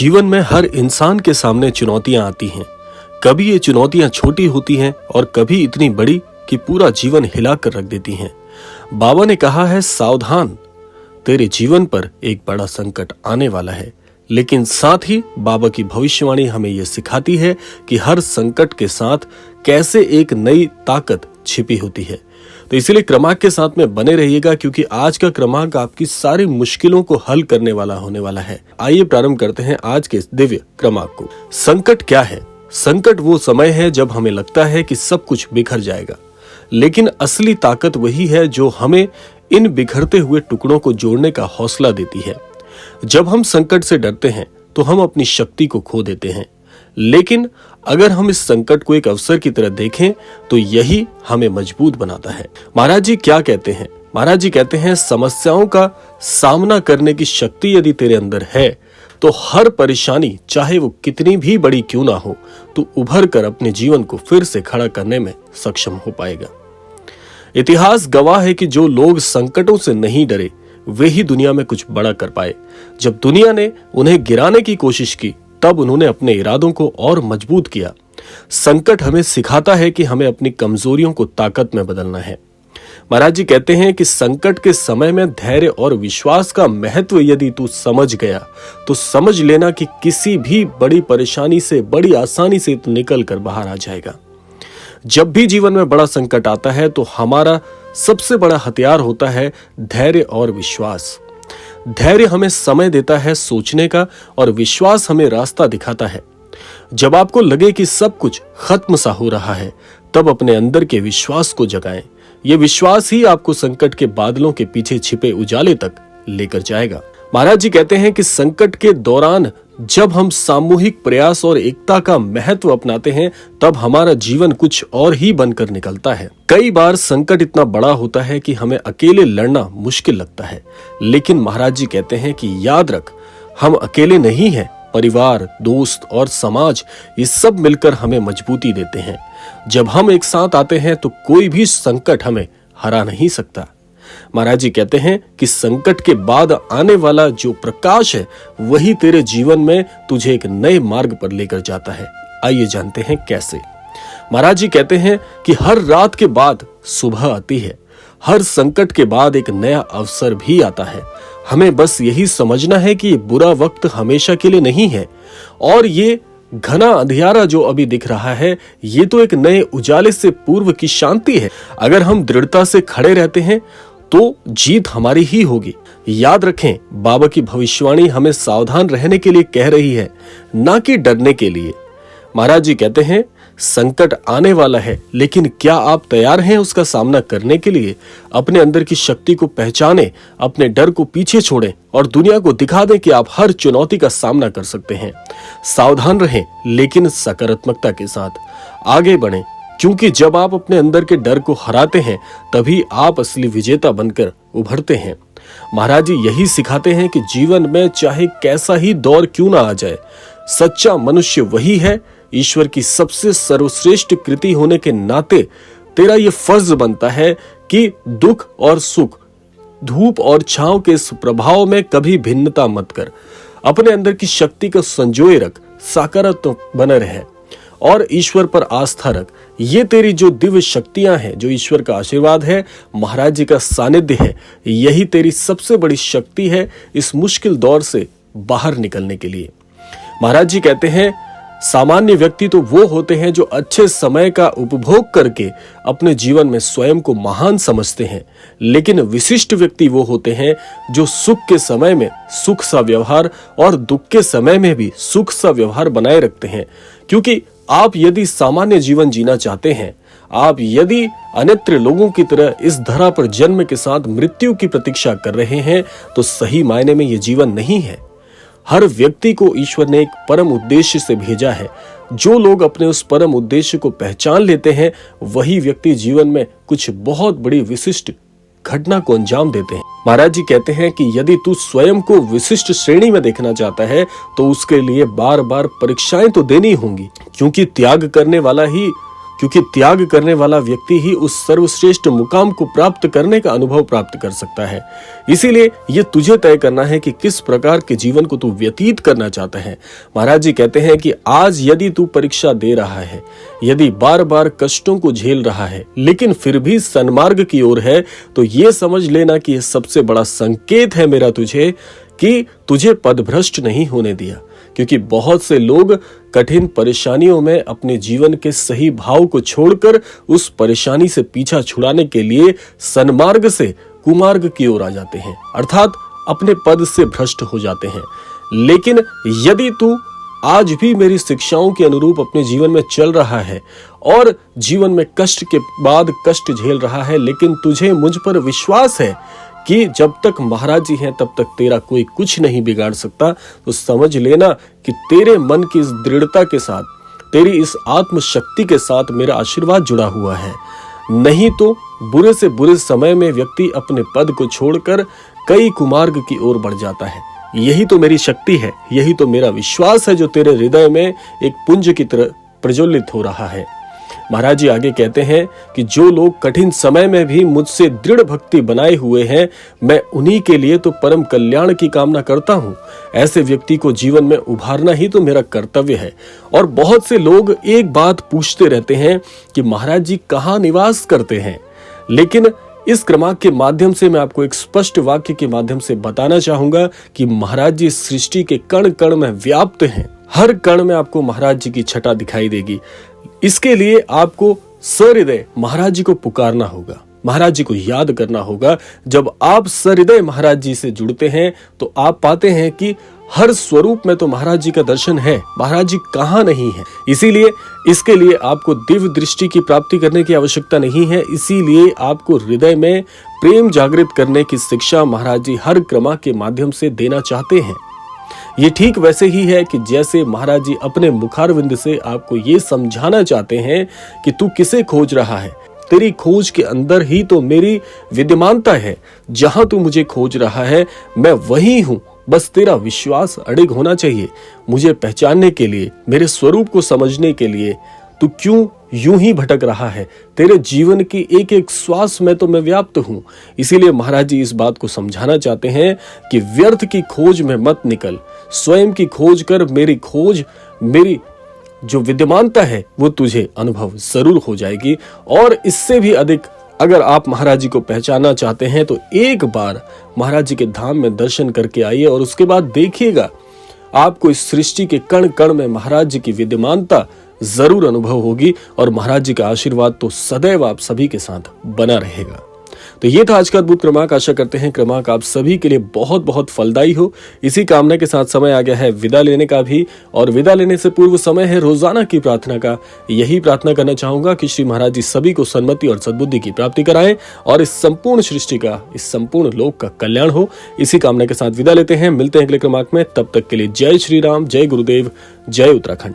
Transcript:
जीवन में हर इंसान के सामने चुनौतियां आती हैं। कभी ये चुनौतियां छोटी होती हैं और कभी इतनी बड़ी कि पूरा जीवन हिला कर रख देती हैं। बाबा ने कहा है, सावधान, तेरे जीवन पर एक बड़ा संकट आने वाला है। लेकिन साथ ही बाबा की भविष्यवाणी हमें यह सिखाती है कि हर संकट के साथ कैसे एक नई ताकत छिपी होती है। तो इसीलिए क्रमांक के साथ में बने रहिएगा, क्योंकि आज का क्रमांक आपकी सारी मुश्किलों को हल करने वाला होने वाला है। आइए प्रारंभ करते हैं आज के इस दिव्य क्रमांक को। संकट क्या है? संकट वो समय है जब हमें लगता है कि सब कुछ बिखर जाएगा, लेकिन असली ताकत वही है जो हमें इन बिखरते हुए टुकड़ों को जोड़ने का हौसला देती है। जब हम संकट से डरते हैं तो हम अपनी शक्ति को खो देते हैं, लेकिन अगर हम इस संकट को एक अवसर की तरह देखें तो यही हमें मजबूत बनाता है। महाराज जी क्या कहते हैं? महाराज जी कहते हैं, समस्याओं का सामना करने की शक्ति यदि तेरे अंदर है तो हर परेशानी, चाहे वो कितनी भी बड़ी क्यों ना हो, तो उभर कर अपने जीवन को फिर से खड़ा करने में सक्षम हो पाएगा। इतिहास गवाह है कि जो लोग संकटों से नहीं डरे वे ही दुनिया में कुछ बड़ा कर पाए। जब दुनिया ने उन्हें गिराने की कोशिश की तब उन्होंने अपने इरादों को और मजबूत किया। संकट हमें सिखाता है कि हमें अपनी कमजोरियों को ताकत में बदलना है। महाराज जी कहते हैं कि संकट के समय में धैर्य और विश्वास का महत्व यदि तू समझ गया तो समझ लेना कि किसी भी बड़ी परेशानी से बड़ी आसानी से तू निकल कर बाहर आ जाएगा। जब भी जीवन में बड़ा संकट आता है तो हमारा सबसे बड़ा हथियार होता है धैर्य और विश्वास। धैर्य हमें समय देता है सोचने का और विश्वास हमें रास्ता दिखाता है। जब आपको लगे कि सब कुछ खत्म सा हो रहा है तब अपने अंदर के विश्वास को जगाएं। यह विश्वास ही आपको संकट के बादलों के पीछे छिपे उजाले तक लेकर जाएगा। महाराज जी कहते हैं कि संकट के दौरान जब हम सामूहिक प्रयास और एकता का महत्व अपनाते हैं तब हमारा जीवन कुछ और ही बनकर निकलता है। कई बार संकट इतना बड़ा होता है कि हमें अकेले लड़ना मुश्किल लगता है, लेकिन महाराज जी कहते हैं कि याद रख, हम अकेले नहीं हैं। परिवार, दोस्त और समाज, ये सब मिलकर हमें मजबूती देते हैं। जब हम एक साथ आते हैं तो कोई भी संकट हमें हरा नहीं सकता। महाराज जी कहते हैं कि संकट के बाद आने वाला जो प्रकाश है वही तेरे जीवन में तुझे एक नए मार्ग पर लेकर जाता है। आइए जानते हैं कैसे। महाराज जी कहते हैं कि हर रात के बाद सुबह आती है, हर संकट के बाद एक नया अवसर भी आता है। हमें बस यही समझना है कि ये बुरा वक्त हमेशा के लिए नहीं है और ये घना अंधियारा जो अभी दिख रहा है ये तो एक नए उजाले से पूर्व की शांति है। अगर हम दृढ़ता से खड़े रहते हैं तो जीत हमारी ही होगी। याद रखें, बाबा की भविष्यवाणी हमें सावधान रहने के लिए कह रही है, ना कि डरने के लिए। महाराज जी कहते हैं, संकट आने वाला है, लेकिन क्या आप तैयार हैं उसका सामना करने के लिए? अपने अंदर की शक्ति को पहचानें, अपने डर को पीछे छोड़ें और दुनिया को दिखा दें कि आप हर चुनौती का सामना कर सकते हैं। सावधान रहें, लेकिन सकारात्मकता के साथ आगे बढ़ें, क्योंकि जब आप अपने अंदर के डर को हराते हैं तभी आप असली विजेता बनकर उभरते हैं। महाराज जी यही सिखाते हैं कि जीवन में चाहे कैसा ही दौर क्यों ना आ जाए, सच्चा मनुष्य वही है। ईश्वर की सबसे सर्वश्रेष्ठ कृति होने के नाते तेरा ये फर्ज बनता है कि दुख और सुख, धूप और छांव के इस प्रभाव में कभी भिन्नता मत कर। अपने अंदर की शक्ति को संजोए रख, सकारात्मक बने रहे और ईश्वर पर आस्था रख। ये तेरी जो दिव्य शक्तियां हैं, जो ईश्वर का आशीर्वाद है, महाराज जी का सानिध्य है, यही तेरी सबसे बड़ी शक्ति है इस मुश्किल दौर से बाहर निकलने के लिए। महाराज जी कहते हैं, सामान्य व्यक्ति तो वो होते हैं जो अच्छे समय का उपभोग करके अपने जीवन में स्वयं को महान समझते हैं, लेकिन विशिष्ट व्यक्ति वो होते हैं जो सुख के समय में सुख सा व्यवहार और दुख के समय में भी सुख सा व्यवहार बनाए रखते हैं। क्योंकि आप यदि सामान्य जीवन जीना चाहते हैं, आप यदि अन्यत्र लोगों की तरह इस धरा पर जन्म के साथ मृत्यु की प्रतीक्षा कर रहे हैं तो सही मायने में ये जीवन नहीं है। हर व्यक्ति को ईश्वर ने एक परम उद्देश्य से भेजा है। जो लोग अपने उस परम उद्देश्य को पहचान लेते हैं वही व्यक्ति जीवन में कुछ बहुत बड़ी विशिष्ट घटना को अंजाम देते हैं। महाराज जी कहते हैं कि यदि तू स्वयं को विशिष्ट श्रेणी में देखना चाहता है तो उसके लिए बार बार परीक्षाएं तो देनी होंगी, क्योंकि क्योंकि त्याग करने वाला व्यक्ति ही उस सर्वश्रेष्ठ मुकाम को प्राप्त करने का अनुभव प्राप्त कर सकता है। इसीलिए ये तुझे तय करना है कि किस प्रकार के जीवन को तू व्यतीत करना चाहता है। महाराज जी कहते हैं कि आज यदि तू परीक्षा दे रहा है, यदि बार बार कष्टों को झेल रहा है, लेकिन फिर भी सन्मार्ग की ओर है, तो ये समझ लेना कि यह सबसे बड़ा संकेत है मेरा तुझे कि तुझे पदभ्रष्ट नहीं होने दिया। क्योंकि बहुत से लोग कठिन परेशानियों में अपने जीवन के सही भाव को छोड़कर उस परेशानी से पीछा छुड़ाने के लिए सन्मार्ग से कुमार्ग की ओर आ जाते हैं, अर्थात अपने पद से भ्रष्ट हो जाते हैं। लेकिन यदि तू आज भी मेरी शिक्षाओं के अनुरूप अपने जीवन में चल रहा है और जीवन में कष्ट के बाद कष्ट झेल रहा है, लेकिन तुझे मुझ पर विश्वास है कि जब तक महाराज जी हैं तब तक तेरा कोई कुछ नहीं बिगाड़ सकता, तो समझ लेना कि तेरे मन की इस दृढ़ता के साथ, तेरी इस आत्मशक्ति के साथ मेरा आशीर्वाद जुड़ा हुआ है। नहीं तो बुरे से बुरे समय में व्यक्ति अपने पद को छोड़कर कई कुमार्ग की ओर बढ़ जाता है। यही तो मेरी शक्ति है, यही तो मेरा विश्वास है जो तेरे हृदय में एक पुंज की तरह प्रज्वलित हो रहा है। महाराज जी आगे कहते हैं कि जो लोग कठिन समय में भी मुझसे दृढ़ भक्ति बनाए हुए हैं, मैं उन्हीं के लिए तो परम कल्याण की कामना करता हूँ। ऐसे व्यक्ति को जीवन में उभारना ही तो मेरा कर्तव्य है। और बहुत से लोग एक बात पूछते रहते हैं कि महाराज जी कहाँ निवास करते हैं, लेकिन इस क्रमांक के माध्यम से मैं आपको एक स्पष्ट वाक्य के माध्यम से बताना चाहूंगा कि महाराज जी सृष्टि के कण कण में व्याप्त हैं। हर कण में आपको महाराज जी की छटा दिखाई देगी। इसके लिए आपको सहृदय महाराज जी को पुकारना होगा, महाराज जी को याद करना होगा। जब आप सहृदय महाराज जी से जुड़ते हैं तो आप पाते हैं कि हर स्वरूप में तो महाराज जी का दर्शन है, महाराज जी कहाँ नहीं है। इसीलिए इसके लिए आपको दिव्य दृष्टि की प्राप्ति करने की आवश्यकता नहीं है। इसीलिए आपको हृदय में प्रेम जागृत करने की शिक्षा महाराज जी हर क्रम के माध्यम से देना चाहते हैं। ये ठीक वैसे ही है कि जैसे महाराज जी अपने मुखारविंद से आपको ये समझाना चाहते हैं कि तू किसे खोज रहा है। तेरी खोज के अंदर ही तो मेरी विद्यमानता है। जहां तू मुझे खोज रहा है मैं वही हूं, बस तेरा विश्वास अडिग होना चाहिए। मुझे पहचानने के लिए, मेरे स्वरूप को समझने के लिए तू क्यों यूं ही भटक रहा है। तेरे जीवन की एक एक श्वास में तो मैं व्याप्त हूं। इसीलिए महाराज जी इस बात को समझाना चाहते हैं कि व्यर्थ की खोज में मत निकल, स्वयं की खोज कर। मेरी खोज, मेरी जो विद्यमानता है वो तुझे अनुभव जरूर हो जाएगी। और इससे भी अधिक अगर आप महाराज जी को पहचानना चाहते हैं तो एक बार महाराज जी के धाम में दर्शन करके आइए और उसके बाद देखिएगा आपको इस सृष्टि के कण कण में महाराज जी की विद्यमानता जरूर अनुभव होगी और महाराज जी का आशीर्वाद तो सदैव आप सभी के साथ बना रहेगा। तो ये था आज का अद्भुत क्रमांक। आशा करते हैं क्रमांक आप सभी के लिए बहुत बहुत फलदायी हो। इसी कामना के साथ समय आ गया है विदा लेने का भी, और विदा लेने से पूर्व समय है रोजाना की प्रार्थना का। यही प्रार्थना करना चाहूंगा कि श्री महाराज जी सभी को सन्मति और सद्बुद्धि की प्राप्ति कराएं और इस संपूर्ण सृष्टि का, इस संपूर्ण लोक का कल्याण हो। इसी कामना के साथ विदा लेते हैं, मिलते हैं अगले क्रमांक में। तब तक के लिए जय श्री राम, जय गुरुदेव, जय उत्तराखंड।